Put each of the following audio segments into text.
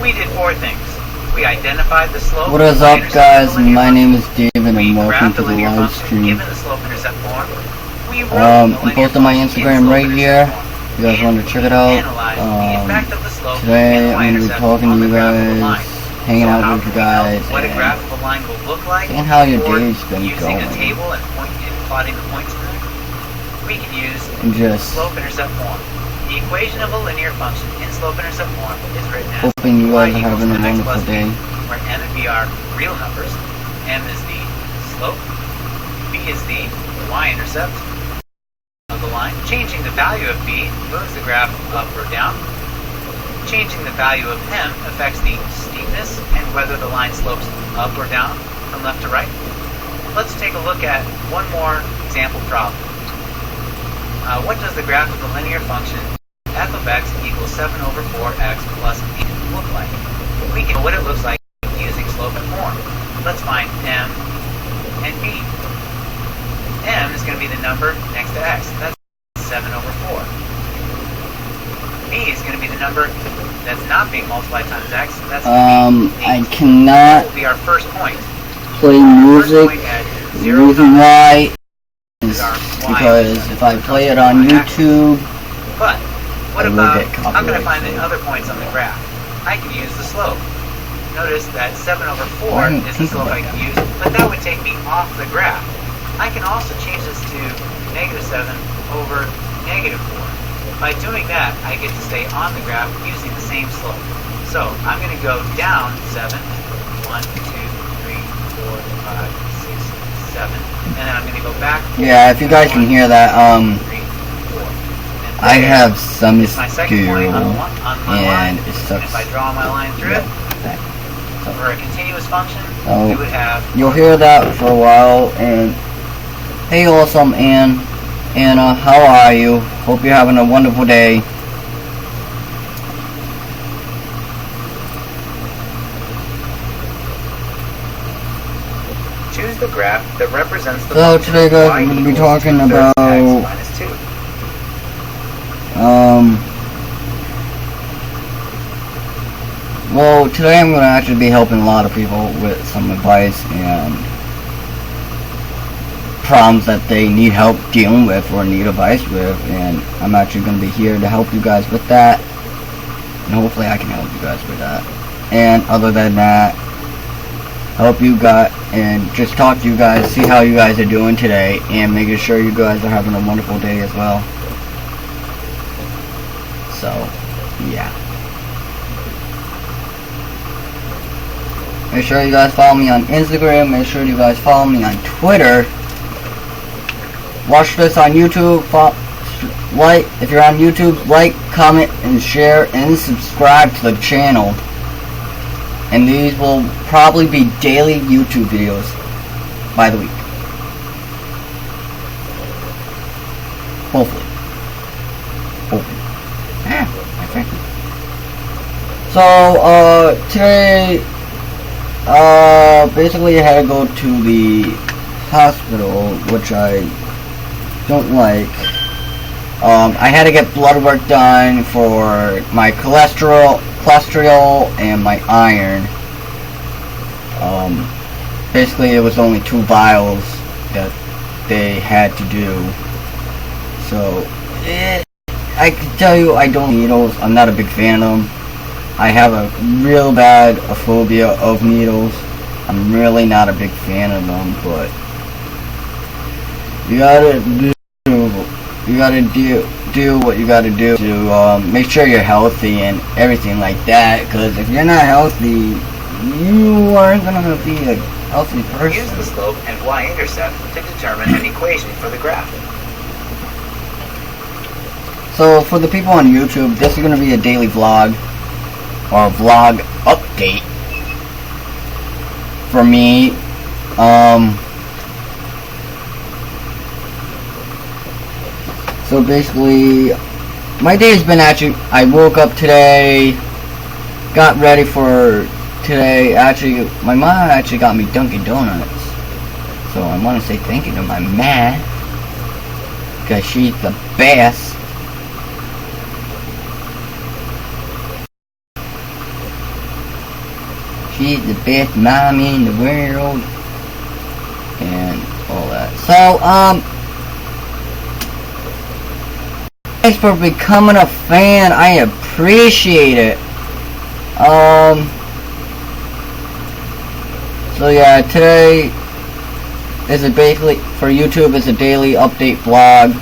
We did 4 things. We identified the slope. What is up, guys? My name is David and welcome to the live stream. I'm posting my Instagram right here. If you guys want to check it out. Today I'm going to be talking to you guys, hanging out with you guys, and seeing how your day's been going. We can use and just slope-intercept form. The equation of a linear function in slope-intercept form is written as hoping you guys are having a wonderful day. Where m and b are real numbers. M is the slope. B is the y-intercept of the line. Changing the value of b moves the graph up or down. Changing the value of m affects the steepness and whether the line slopes up or down from left to right. Let's take a look at one more example problem. What does the graph of the linear function f of x equals 7 over 4x plus 8 look like? We can know what it looks like using slope and form. Let's find m and b. M is going to be the number next to x. That's 7 over 4. B is going to be the number that's not being multiplied times x. That's going to be 8. I cannot That will be our first point. play music. The reason why is because if I play it on YouTube, but what about how can I find the other points on the graph? I can use the slope. Notice that 7 over 4 is the slope I can use, but that would take me off the graph. I can also change this to -7 over -4. By doing that, I get to stay on the graph using the same slope. So I'm going to go down 7, 1, 2, 3, 4, 5, 6, 7, and then I'm going to go back. Yeah, if you guys can hear that, 3, 4. I have some It's my second point on my line. and it sucks. If I draw my line through it, for a continuous function, So we would have. you'll hear that for a while. And hey, awesome Anna, how are you? Hope you're having a wonderful day. Choose the graph that represents the So today, guys, I'm going to be talking about well, today I'm going to actually be helping a lot of people with some advice and problems that they need help dealing with or need advice with, and I'm actually going to be here to help you guys with that, and hopefully I can help you guys with that. And other than that, help you guys and just talk to you guys, see how you guys are doing today, and making sure you guys are having a wonderful day as well. So, yeah. Make sure you guys follow me on Instagram. Make sure you guys follow me on Twitter. Watch this on YouTube. Like, if you're on YouTube, like, comment, and share, and subscribe to the channel. And these will probably be daily YouTube videos by the week. Hopefully. Yeah, I think. So, today, basically I had to go to the hospital, which I don't like. I had to get blood work done for my cholesterol and my iron. Basically it was only 2 vials that they had to do. So, I can tell you I don't needles. I'm not a big fan of them. I have a real bad phobia of needles. I'm really not a big fan of them, but you gotta do what you gotta do to make sure you're healthy and everything like that, because if you're not healthy, you aren't gonna be a healthy person. Use the slope and y-intercept to determine an equation for the graph. So for the people on YouTube, this is gonna be a daily vlog or vlog update for me. So basically, my day has been actually, I woke up today, got ready for today. Actually, my mom actually got me Dunkin' Donuts. So I want to say thank you to my mom, because she's the best. She's the best mommy in the world. And all that. So, thanks for becoming a fan. I appreciate it. So yeah, today is basically, for YouTube, it's a daily update vlog.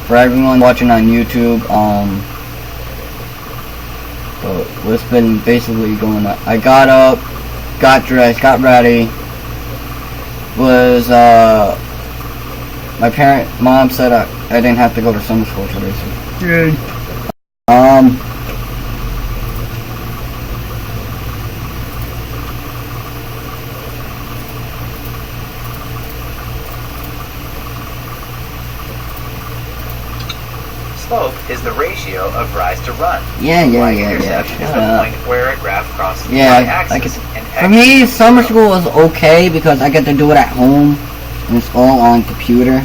For everyone watching on YouTube, so what's been basically going on. I got up, got dressed, got ready. Was my mom said I didn't have to go to summer school today, so yay. Slope is the ratio of rise to run. Yeah. Y-intercept is the point where a graph crosses the y-axis. For me, summer school was okay because I get to do it at home and it's all on computer.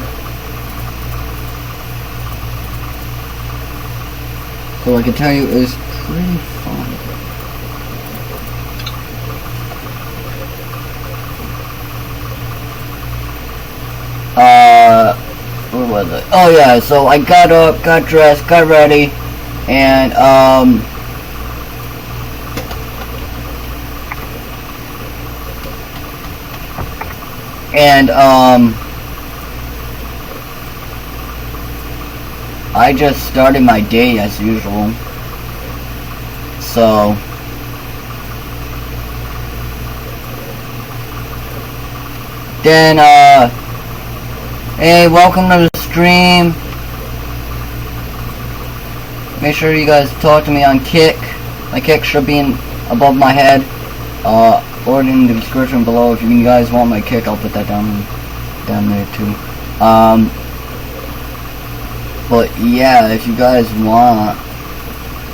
So I can tell you it's pretty fun. What was it? Oh yeah, so I got up, got dressed, got ready, and I just started my day as usual. So then hey, welcome to the stream. Make sure you guys talk to me on Kick. My Kick should be above my head, or in the description below. If you guys want my Kick, I'll put that down there too. But yeah, if you guys want,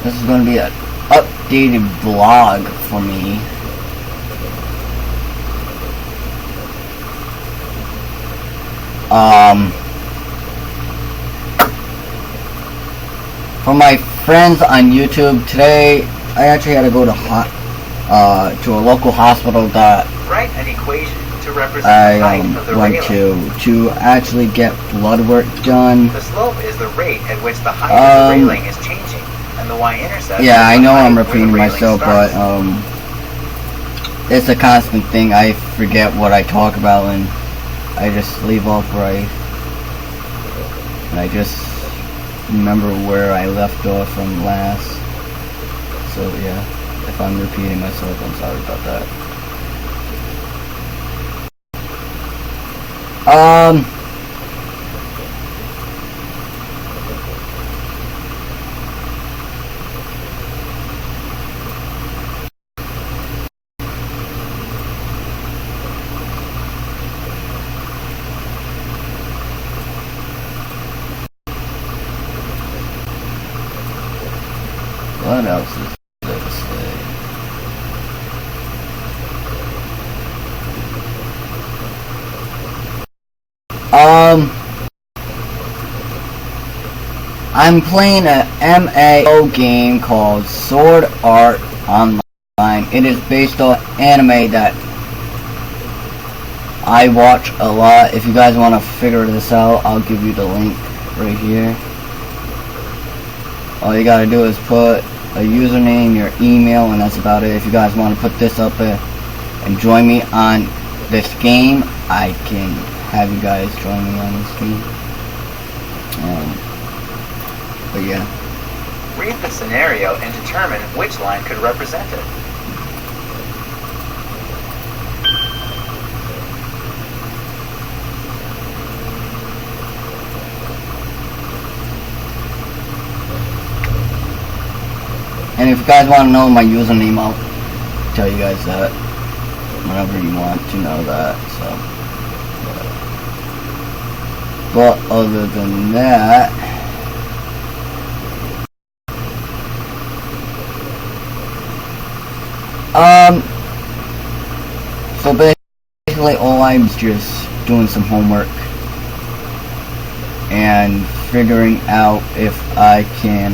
this is going to be an updated vlog for me. For my friends on YouTube, today I actually had to go to a local hospital that Write an equation to represent I the height of the went railing. to actually get blood work done. The slope is the rate at which the height of the railing is changing, and the y-intercept. Yeah, I know I'm where the repeating railing myself, starts. but it's a constant thing. I forget what I talk about, and I just leave off right. And I just remember where I left off from last. So yeah, if I'm repeating myself, I'm sorry about that. What else is there to say? I'm playing a MAO game called Sword Art Online. It is based on anime that I watch a lot. If you guys want to figure this out, I'll give you the link right here. All you gotta do is put a username, your email, and that's about it. If you guys want to put this up there and join me on this game, I can have you guys join me on this game. But yeah. Read the scenario and determine which line could represent it. And if you guys want to know my username, I'll tell you guys that whenever you want to know that. So, but other than that, so basically all I'm just doing some homework and figuring out if I can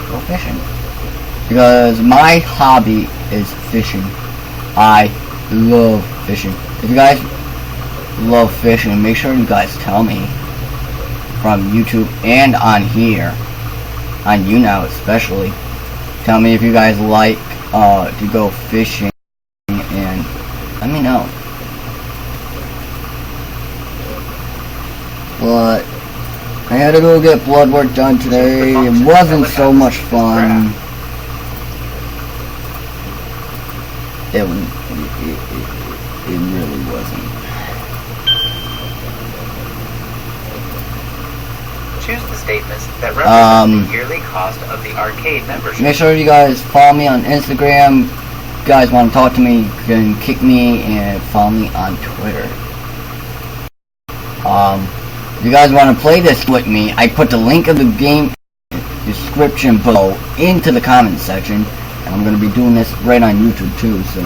go fishing. because my hobby is fishing. I love fishing. If you guys love fishing, make sure you guys tell me from YouTube and on here, on YouNow especially. Tell me if you guys like to go fishing, and let me know. But I had to go get blood work done today. It wasn't so much fun. It really wasn't. Choose the statements that represent the yearly cost of the arcade membership. Make sure you guys follow me on Instagram. If you guys want to talk to me, you can kick me and follow me on Twitter. If you guys want to play this with me, I put the link of the game description below into the comment section. And I'm going to be doing this right on YouTube too, so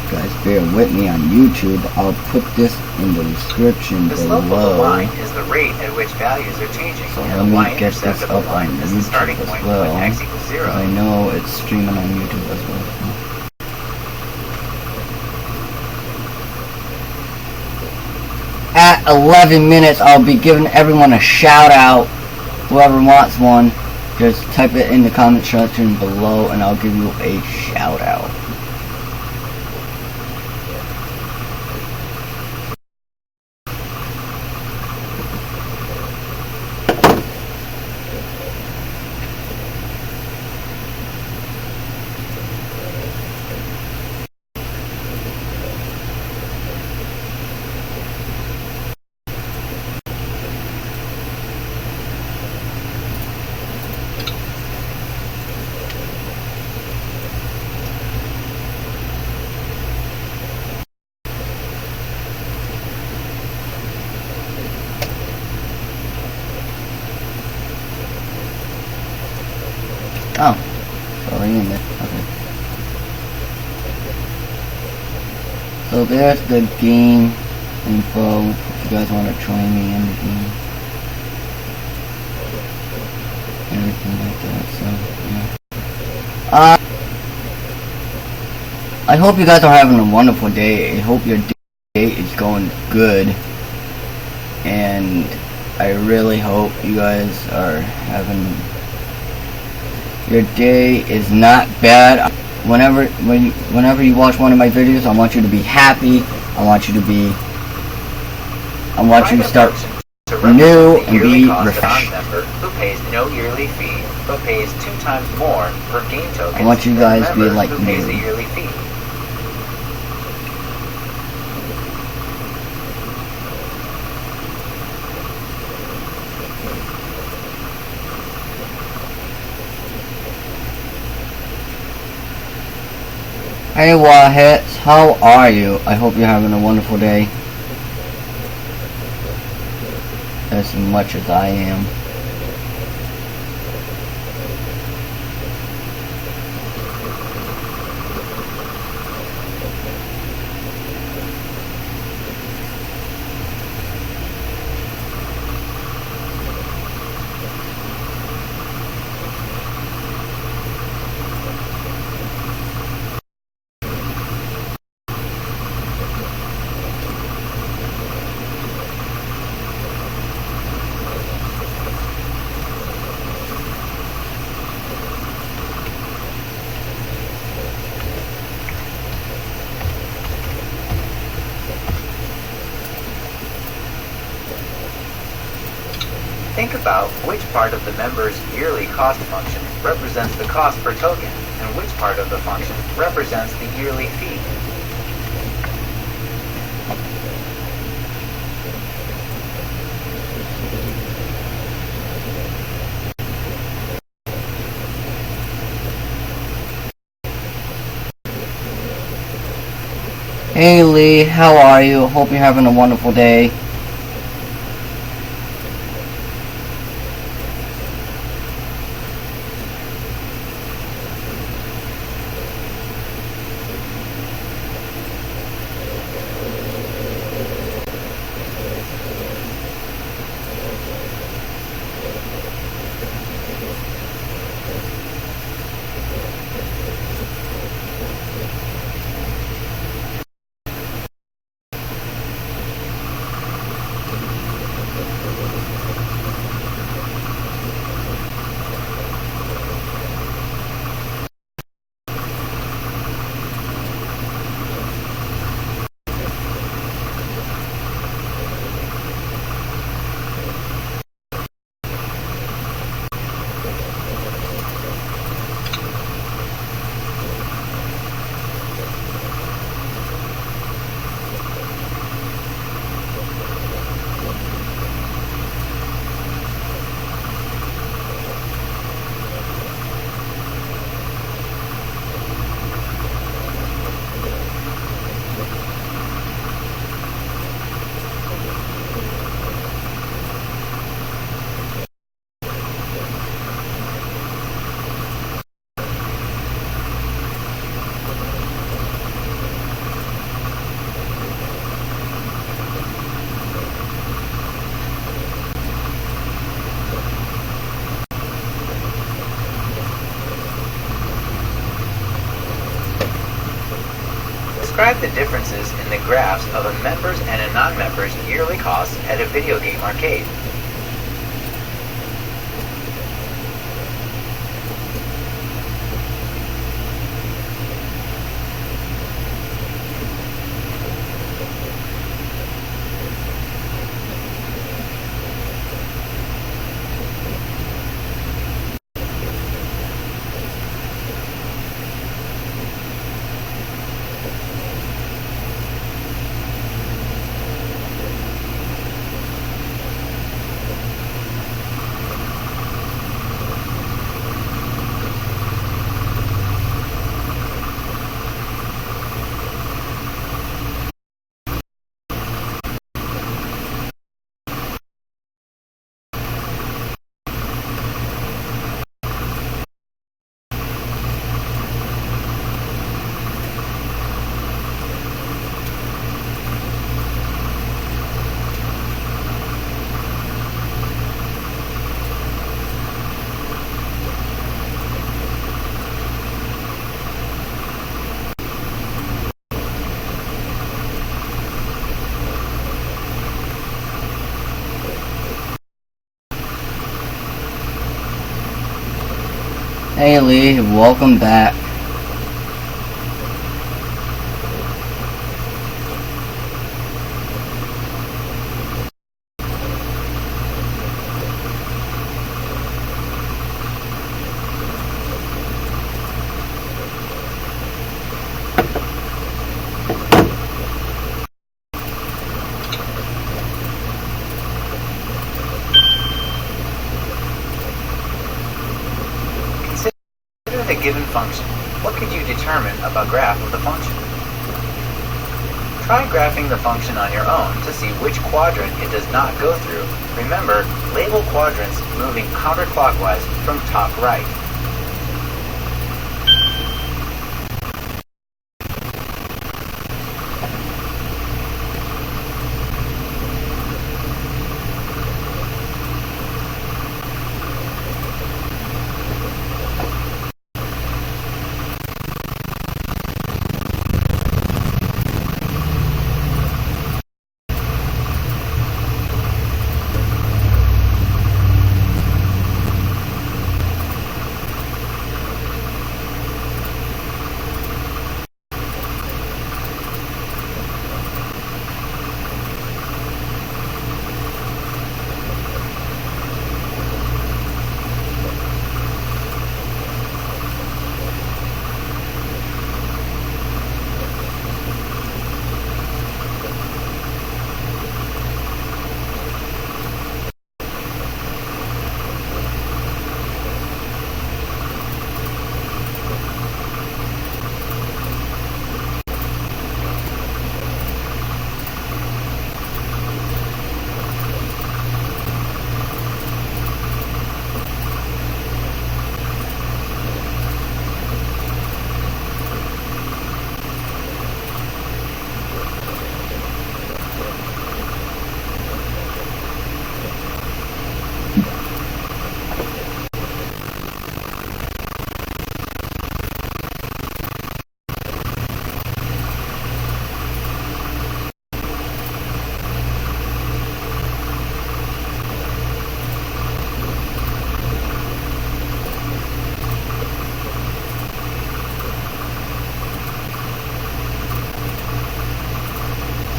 guys bear with me on YouTube. I'll put this in the description below. The below. slope of the line is the rate at which values are changing. So and let me get this up on is the starting YouTube point as well, when x equals 0. I know it's streaming on YouTube as well. At 11 minutes, I'll be giving everyone a shout out. Whoever wants one, just type it in the comment section below and I'll give you a shout out. Oh, sorry, in there. Okay. So there's the game info. If you guys want to join me in the game, everything like that. So yeah. I hope you guys are having a wonderful day. I hope your day is going good, and I really hope you guys are having. Your day is not bad. Whenever you watch one of my videos, I want you to be happy. I want you to start new and be refreshed. Who pays no yearly fee, but pays 2 times more per game tokens. I want you guys to be like who pays me. a yearly fee. Hey Wahits, how are you? I hope you're having a wonderful day. As much as I am. Think about which part of the member's yearly cost function represents the cost per token, and which part of the function represents the yearly fee. Hey Lee, how are you? Hope you're having a wonderful day. Describe the differences in the graphs of a member's and a non-member's yearly costs at a video game arcade. Hey Lee, welcome back. A given function, what could you determine about graph of the function? Try graphing the function on your own to see which quadrant it does not go through. Remember, label quadrants moving counterclockwise from top right.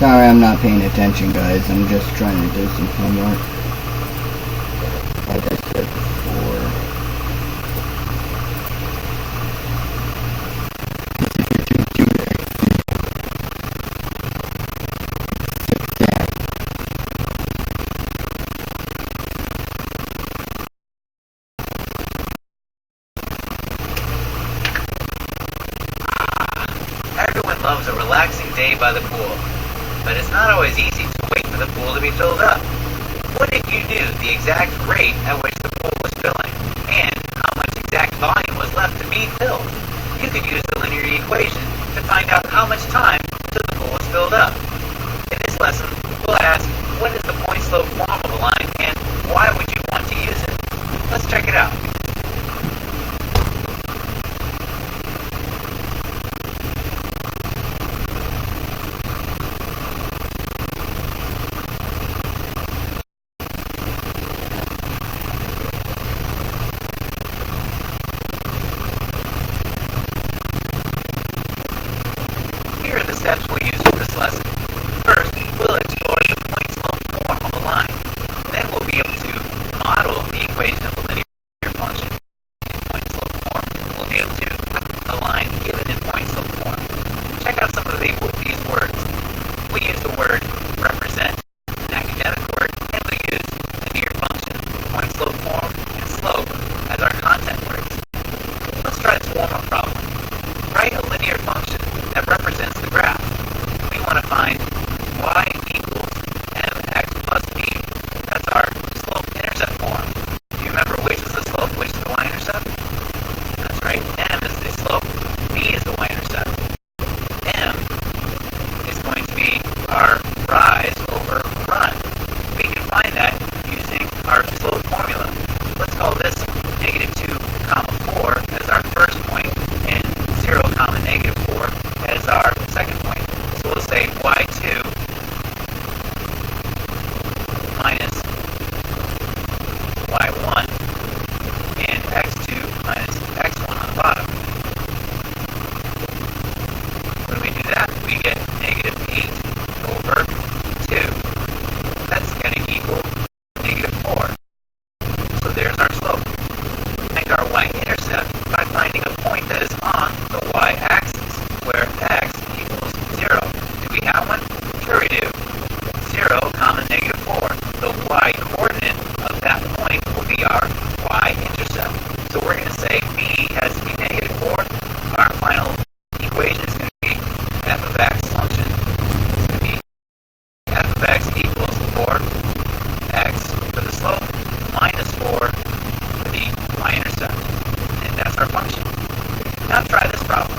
Sorry, I'm not paying attention, guys. I'm just trying to do some homework. Like I said before. Everyone loves a relaxing day by the pool, but it's not always easy to wait for the pool to be filled up. What if you knew the exact rate at which the pool was filling, and how much exact volume was left to be filled? You could use the linear equation to find out how much time till the pool is filled up. In this lesson, we'll ask, what is the point-slope form of a line, and why would you want to use it? Let's check it out. steps we'll use for this lesson. First, we'll explore the point-slope form of a line. Then we'll be able to model the equation of a linear function in point-slope form. We'll be able to a line given in point-slope form. Check out some of these words. We use the word represent, an academic word, and we use linear function, point-slope form, and slope as our content words. Let's try this warm-up problem. Write a linear function that represents the graph. We want to find y equals mx plus b. That's our slope-intercept form. Do you remember which is the slope, which is the y-intercept? That's right. M is the slope, b is the y-intercept. M is going to be our rise over run. We can find that using our slope formula. Let's call this negative 2 comma 4 as our first point and 0 comma negative 4 as our second point. So we'll say y2 minus y1 and x2 minus x1 on the bottom. When we do that, we get negative 8 over 2. That's going to equal negative 4. So there's our slope. Find our y-intercept by finding a point that is on the y-axis, where x equals 0. Do we have one? Sure we do. 0 comma negative 4. The y-coordinate of that point will be our y-intercept. So we're going to say b has to be negative 4. Our final equation is going to be f of x function. It's going to be f of x equals 4x for the slope minus 4 for the y-intercept. And that's our function. Now try this problem.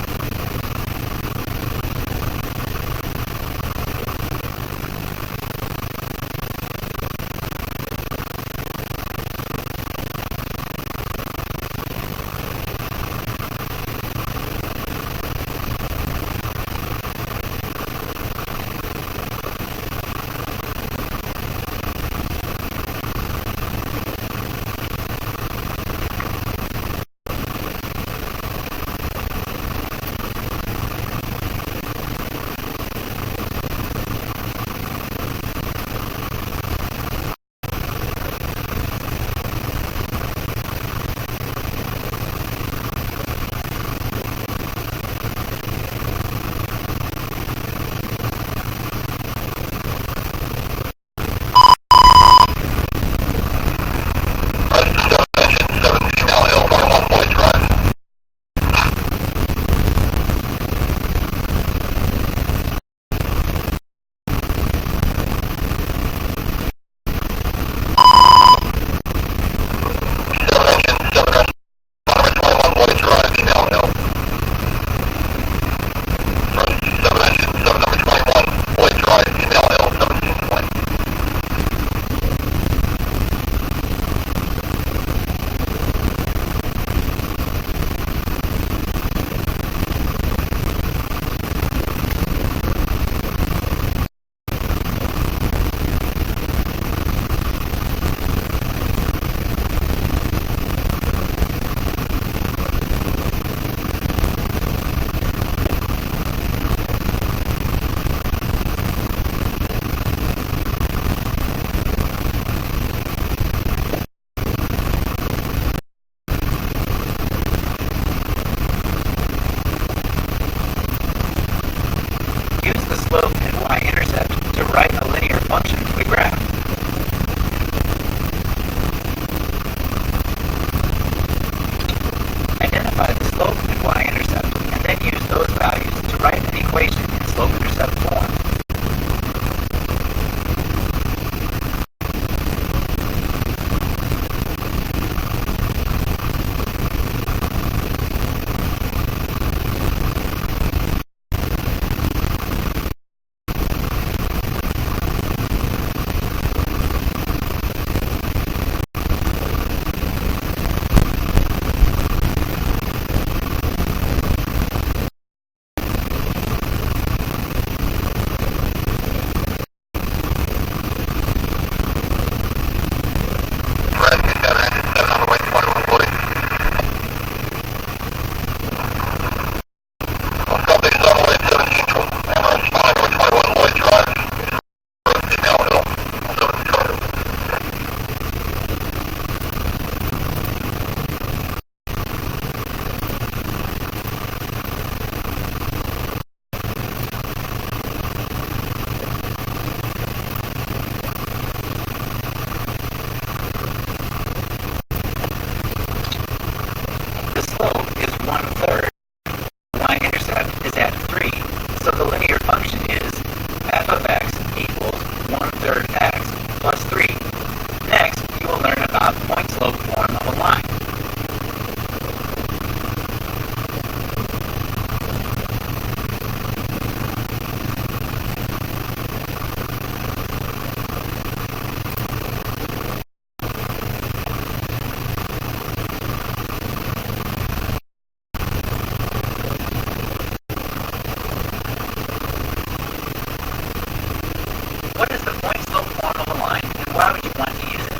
Why would you want to use it?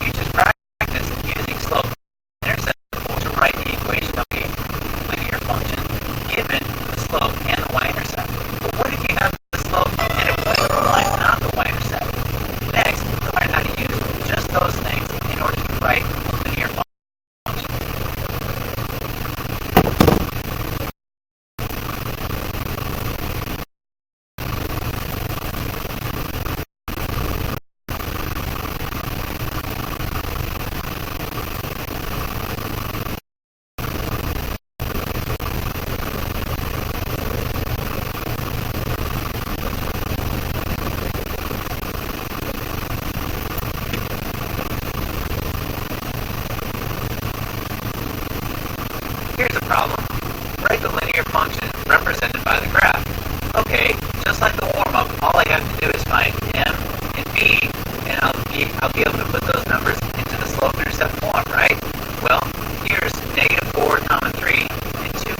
You just practice using slope-intercept to write the equation of a linear function given the slope and the y-intercept. But what if you have the slope and a point on the line, not the y-intercept? Next, learn how to use just those things in order to write a linear function. Here's a problem. Write the linear function represented by the graph. Okay, just like the warm-up, all I have to do is find m and b, and I'll be able to put those numbers into the slope-intercept form, right? Well, here's -4, 3, and 2,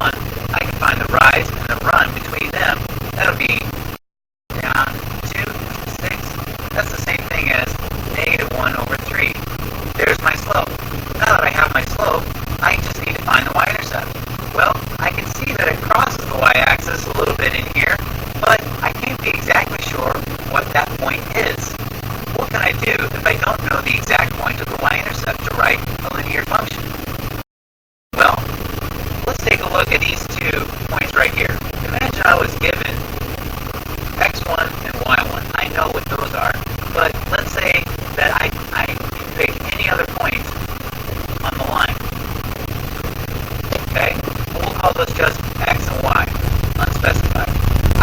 1. I can find the rise and the run between them. That'll be down 2, 6. That's the same thing as -1/3. There's my slope. Now that I have my slope, I just need to find the y-intercept. Well, I can see that it crosses the y-axis a little bit in here, but I can't be exactly sure what that point is. What can I do if I don't know the exact point of the y-intercept to write a linear function? Well, let's take a look at these 2 points right here. Imagine I was given x1 and y1. I know what those are, but let's say that I can pick any other point on the line. Okay, we'll call those just x and y, unspecified.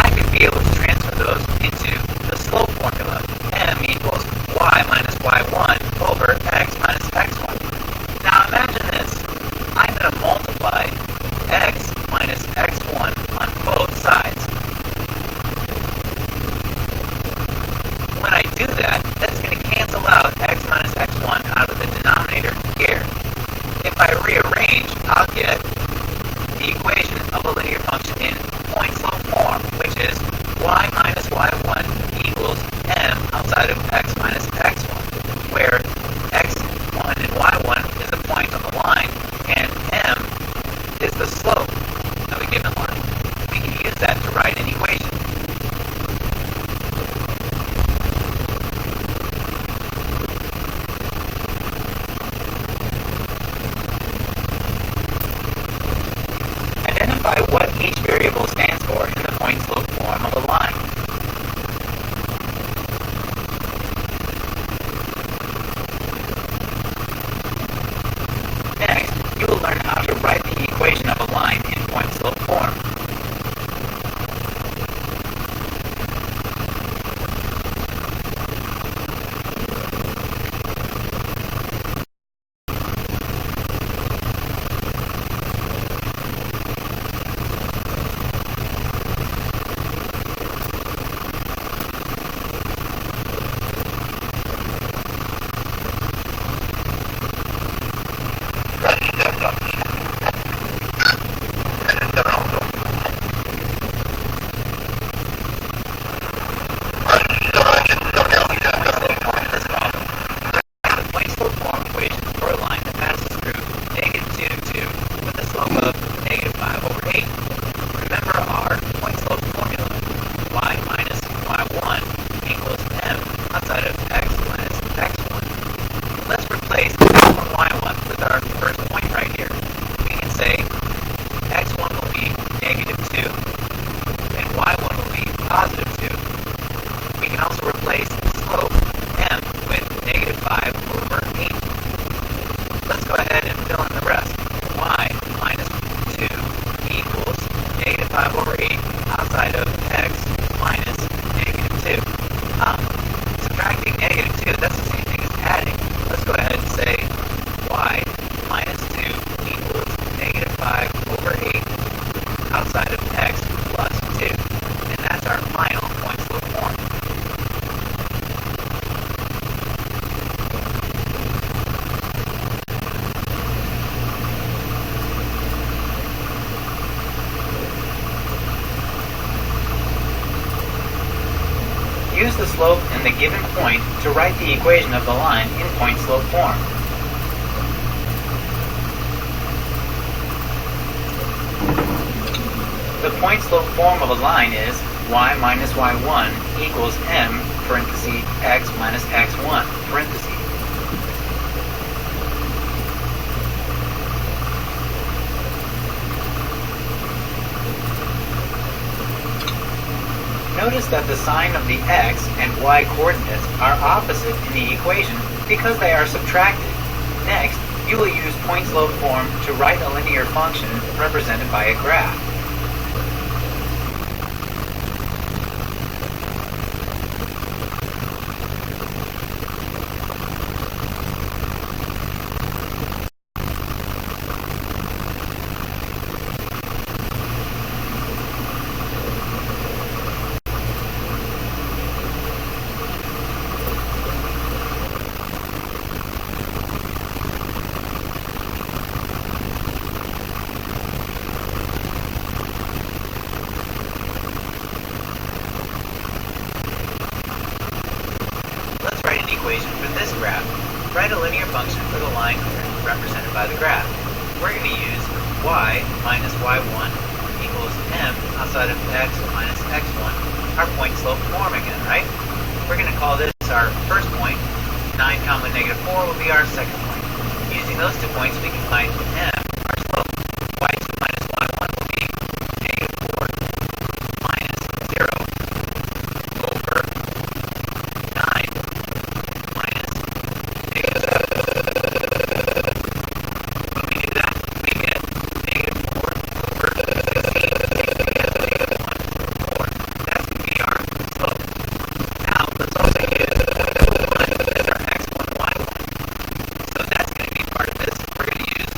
I could be able to transfer those into the slope formula. M equals y minus y1 over x minus x1. Now imagine this. I'm going to multiply x minus x1 on both sides. When I do that, that's going to cancel out x minus x1 out of the denominator here. If I rearrange, I'll get the equation of a linear function in point-slope form, which is y minus y1 equals m outside of x minus x1, where x1 and y1 is a point on the line, and m is the slope of a given line. We can use that to write an equation. Identify what each variable stands for in the point-slope form of a line. Next, you will learn how to write the equation of a line in point-slope form. the slope and the given point to write the equation of the line in point-slope form. The point-slope form of a line is y minus y1 equals m parenthesis x minus x1 parenthesis. Notice that the sign of the x and y coordinates are opposite in the equation because they are subtracted. Next, you will use point-slope form to write a linear function represented by a graph. Let's write an equation for this graph. Write a linear function for the line represented by the graph. We're going to use y minus y1 equals m outside of x minus x1, our point-slope form again, right? We're going to call this our first point. 9 comma negative 4 will be our second point. Using those 2 points, we can find m, our slope. y2 minus y1 will be negative 4 minus 0 over 9 minus negative 7. When we do that, we get negative 4 over 16. Negative 1 over 4. That's going to be our slope. Now, let's also use y1 as our x1, y1. So that's going to be part of this. We're going to use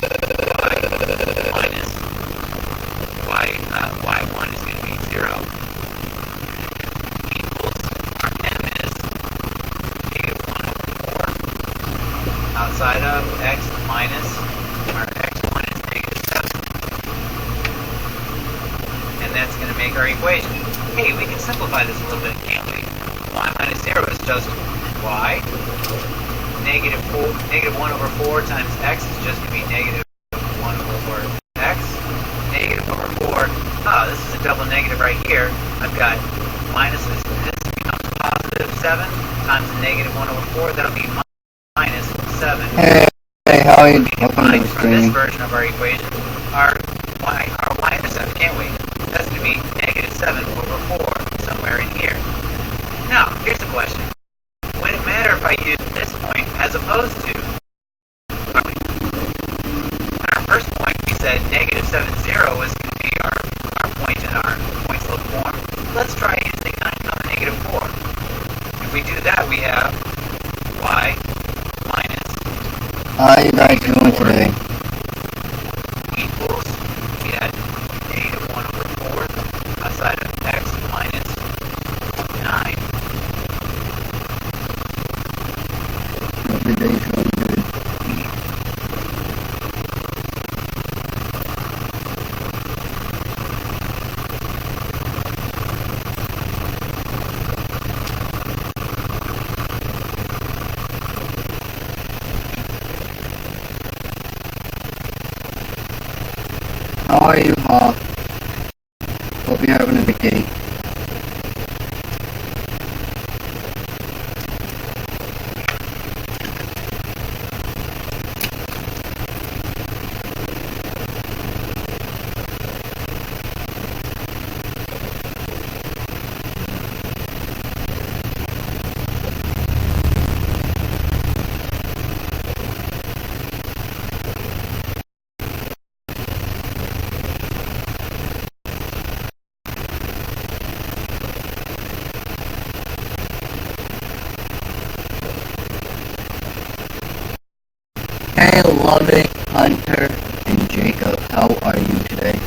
y minus y1 is going to be 0 equals our m is negative 1 over 4 outside of x minus our x1 is negative 7. And that's going to make our equation. Hey, we can simplify this a little bit, can't we? Y minus 0 is just y. Negative 1 over 4 times x is just going to be negative 1 over x. Negative over 4. Oh, this is a double negative right here. I've got minuses. This becomes positive 7 times negative 1 over 4. That'll be minus 7. Hey, how are you? Welcome to the From this stream. version of our equation, our y-intercept, can't we? That's going to be negative 7 over 4, somewhere in here. Now, here's the question. Would it matter if I use this point as opposed to our point? On our first point, we said negative 7, 0 was going to be our point in our point-slope form. Let's try using 9 comma negative 4. If we do that, we have y minus How are you guys doing today? equals, we had negative 1 over 4 outside of x minus 9. Every day's going good. How are you, Hawk? Hope you're having a good day. Hey, Loving, Hunter, and Jacob, how are you today?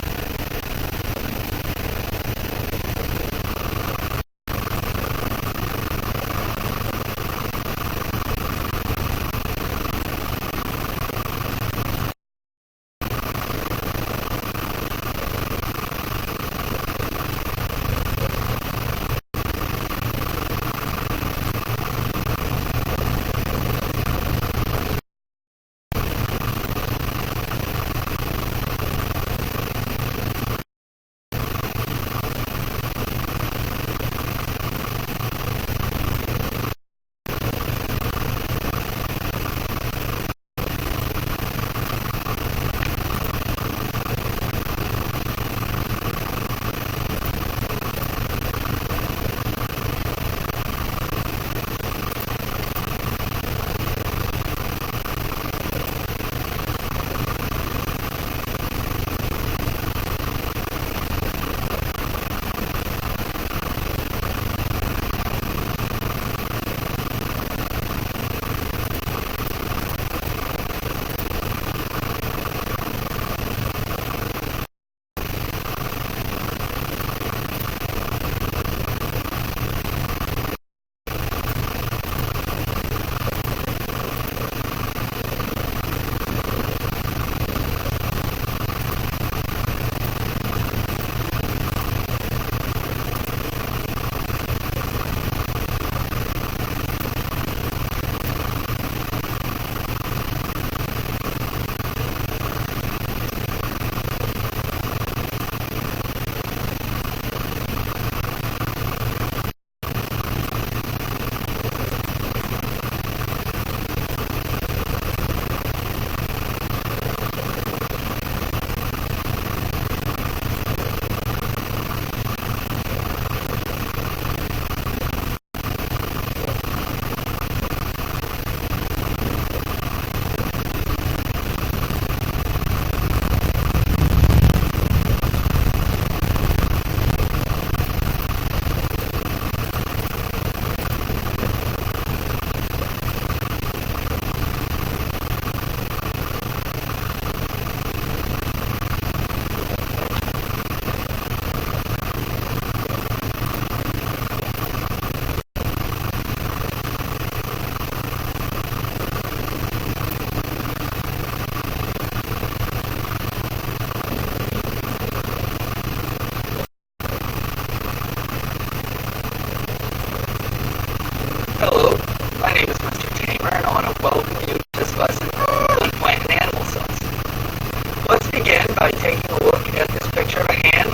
picture of a hand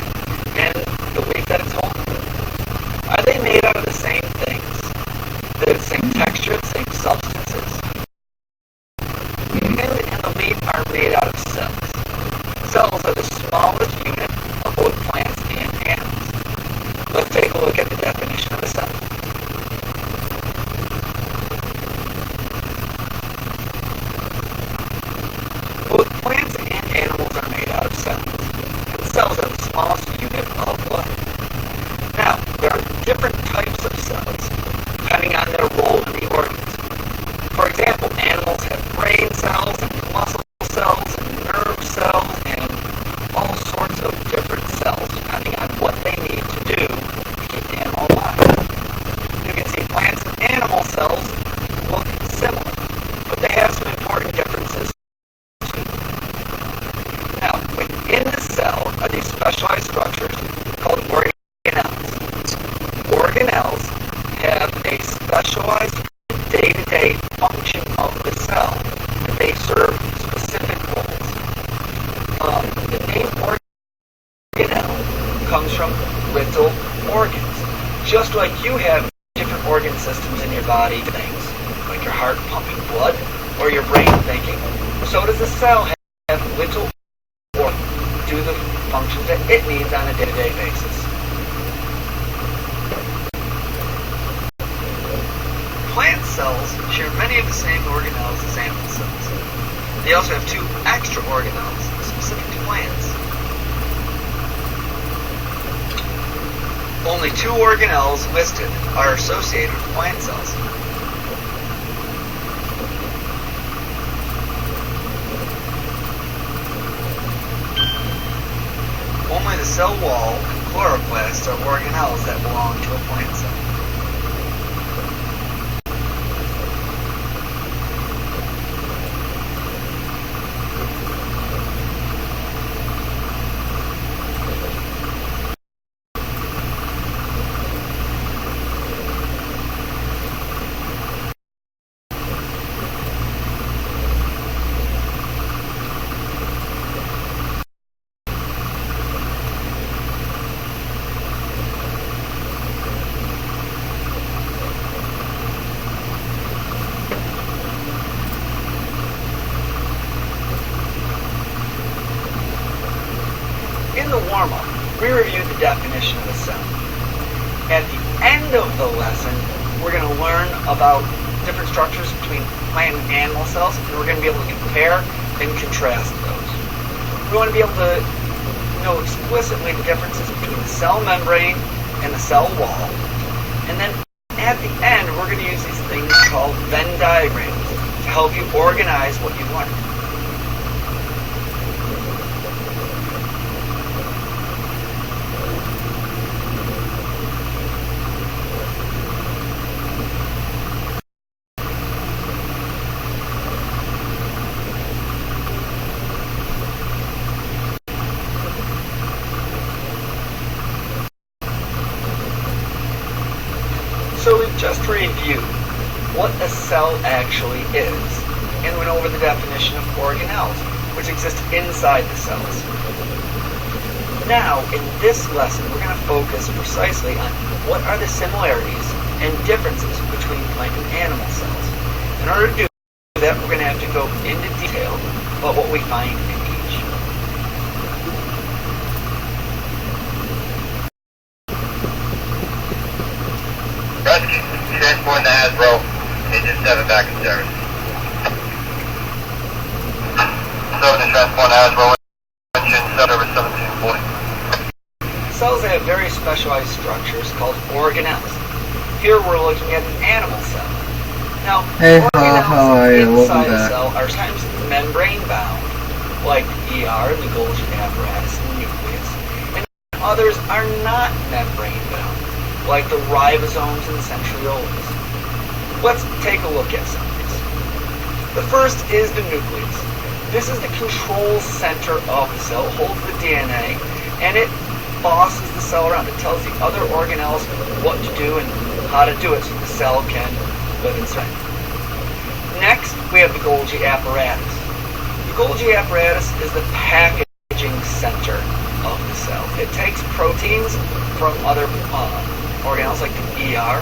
and the leaf that it's holding. Are they made out of the same things? The same texture, the same substances? The hand and the leaf are made out of cells. Cells are the smallest unit of both plants and animals. Let's take a look at the definition of a cell. Both plants and animals are made out of cells, and cells are the smallest unit of life. Now, there are different types of cells, depending on their role in the organism. For example, animals have brain cells, and muscle cells, and nerve cells, and all sorts of different cells, depending on what they need to do to keep the animal alive. You can see plants and animal cells look similar, but they have some important differences. Now, within the cell are these specialized structures called organelles. Organelles have a specialized day-to-day function of the cell, and they serve specific roles. The name organelle comes from little organs. Just like you have different organ systems in your body, things like your heart pumping blood or your brain thinking, so does the cell have little organs to do the functions that it needs on a day-to-day basis. Plant cells share many of the same organelles as animal cells. They also have two extra organelles specific to plants. Only two organelles listed are associated with plant cells. Only the cell wall and chloroplasts are organelles that belong to a plant cell. In the warm-up, we reviewed the definition of a cell. At the end of the lesson, we're going to learn about different structures between plant and animal cells, and we're going to be able to compare and contrast those. We want to be able to know explicitly the differences between the cell membrane and the cell wall. And then at the end, we're going to use these things called Venn diagrams to help you organize what you learned. So we've just reviewed what a cell actually is, and went over the definition of organelles, which exist inside the cells. Now, in this lesson, we're going to focus precisely on what are the similarities and differences between plant and animal cells. In order to do that, we're going to have to go into detail about what we find in each. Rescue, transporting the Hasbro, engine 7 back in service. 7 to transport the Hasbro, engine service 1740. Cells have very specialized structures called organelles. Here we're looking at an animal cell. Now, organelles inside a cell are sometimes membrane-bound, like the ER, the Golgi apparatus, and the nucleus, and others are not membrane-bound, like the ribosomes and centrioles. Let's take a look at some of these. The first is the nucleus. This is the control center of the cell, holds the DNA, and it bosses the cell around. It tells the other organelles what to do and how to do it so the cell can live inside. Next, we have the Golgi apparatus. The Golgi apparatus is the packaging center of the cell. It takes proteins from other organelles like the ER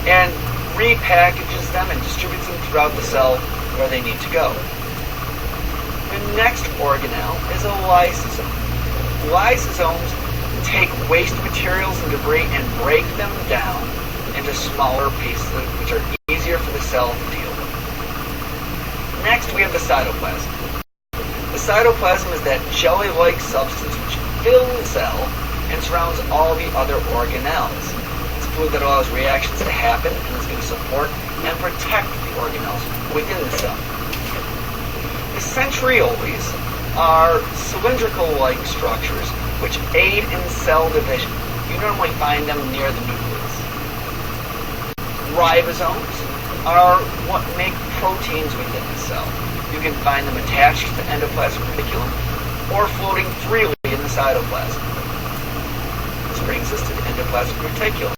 and repackages them and distributes them throughout the cell where they need to go. The next organelle is a lysosome. Lysosomes take waste materials and debris and break them down into smaller pieces which are easier for the cell to deal with. Next, we have the cytoplasm. The cytoplasm is that jelly-like substance which fills the cell and surrounds all the other organelles. It's fluid that allows reactions to happen and is going to support and protect the organelles within the cell. The centrioles are cylindrical-like structures which aid in cell division. You normally find them near the nucleus. Ribosomes are what make proteins within the cell. You can find them attached to the endoplasmic reticulum or floating freely in the cytoplasm. This brings us to the endoplasmic reticulum.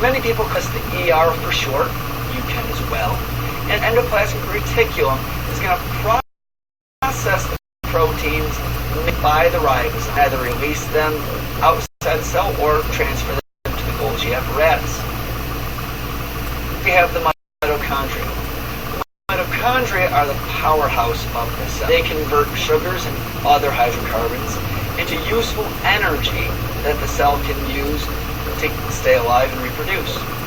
Many people call the ER for short. You can as well. And endoplasmic reticulum is going to process the proteins made by the ribosome, either release them outside the cell or transfer them to the Golgi apparatus. We have the mitochondria. The mitochondria are the powerhouse of the cell. They convert sugars and other hydrocarbons into useful energy that the cell can use to stay alive and reproduce.